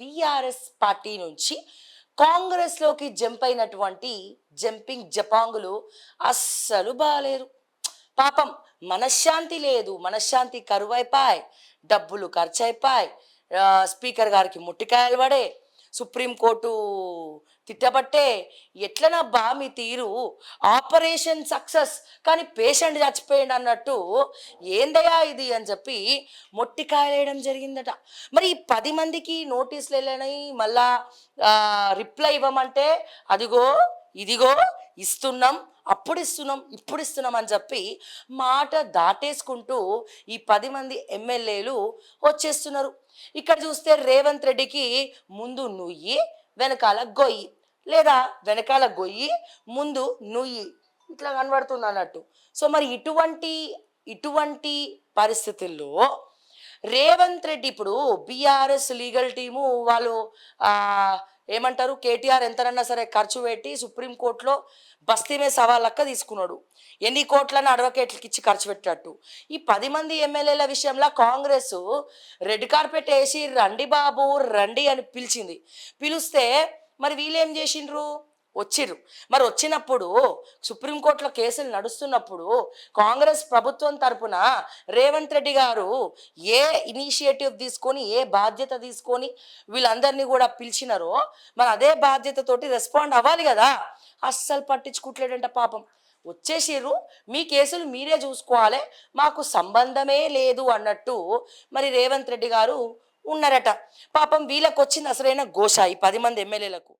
BRS party నుంచి కాంగ్రెస్లోకి jump అయినటువంటి జంపింగ్ జపాంగులు అస్సలు బాలేరు. పాపం మనశ్శాంతి లేదు, మనశ్శాంతి కరువైపాయ్, డబ్బులు ఖర్చయిపాయ్, స్పీకర్ గారికి ముట్టికాయలు పడే, సుప్రీంకోర్టు తిట్టబట్టే, ఎట్లనబ్బా మీ తీరు, ఆపరేషన్ సక్సెస్ కానీ పేషెంట్ చచ్చిపోయింది అన్నట్టు, ఏందయ్యా ఇది అని చెప్పి మొట్టికాయలేయడం జరిగిందట. మరి ఈ 10 మందికి నోటీసులు వెళ్ళినాయి, మళ్ళా రిప్లై ఇవ్వమంటే అదిగో ఇదిగో ఇస్తున్నాం, అప్పుడు ఇస్తున్నాం ఇప్పుడు ఇస్తున్నాం అని చెప్పి మాట దాటేసుకుంటూ ఈ 10 మంది ఎమ్మెల్యేలు వచ్చేస్తున్నారు. ఇక్కడ చూస్తే రేవంత్ రెడ్డికి ముందు నుయ్యి వెనకాల గొయ్యి, లేదా వెనకాల గొయ్యి ముందు నుయ్యి, ఇట్లా కనబడుతుంది అన్నట్టు. సో మరి ఇటువంటి పరిస్థితుల్లో రేవంత్ రెడ్డి ఇప్పుడు బీఆర్ఎస్ లీగల్ టీము వాళ్ళు ఏమంటారు, కేటీఆర్ ఎంతనన్నా సరే ఖర్చు పెట్టి సుప్రీంకోర్టులో బస్తీమే సవాళ్ళక్క తీసుకున్నాడు, ఎన్ని కోట్లను అడ్వకేట్లకి ఇచ్చి ఖర్చు పెట్టినట్టు. ఈ 10 మంది ఎమ్మెల్యేల విషయంలో కాంగ్రెస్ రెడ్ కార్పెట్ వేసి రండి బాబు రండి అని పిలిచింది. పిలిస్తే మరి వీళ్ళేం చేసిండ్రు, వచ్చిర్రు. మరి వచ్చినప్పుడు సుప్రీంకోర్టులో కేసులు నడుస్తున్నప్పుడు కాంగ్రెస్ ప్రభుత్వం తరపున రేవంత్ రెడ్డి గారు ఏ ఇనిషియేటివ్ తీసుకొని ఏ బాధ్యత తీసుకొని వీళ్ళందరినీ కూడా పిలిచినారో మరి అదే బాధ్యతతోటి రెస్పాండ్ అవ్వాలి కదా. అస్సలు పట్టించుకోవట్లేడంట పాపం. వచ్చేసిర్రు, మీ కేసులు మీరే చూసుకోవాలి, మాకు సంబంధమే లేదు అన్నట్టు మరి రేవంత్ రెడ్డి గారు ఉన్నారట. పాపం వీళ్ళకి వచ్చింది అసలైన ఘోష ఈ 10 మంది ఎమ్మెల్యేలకు.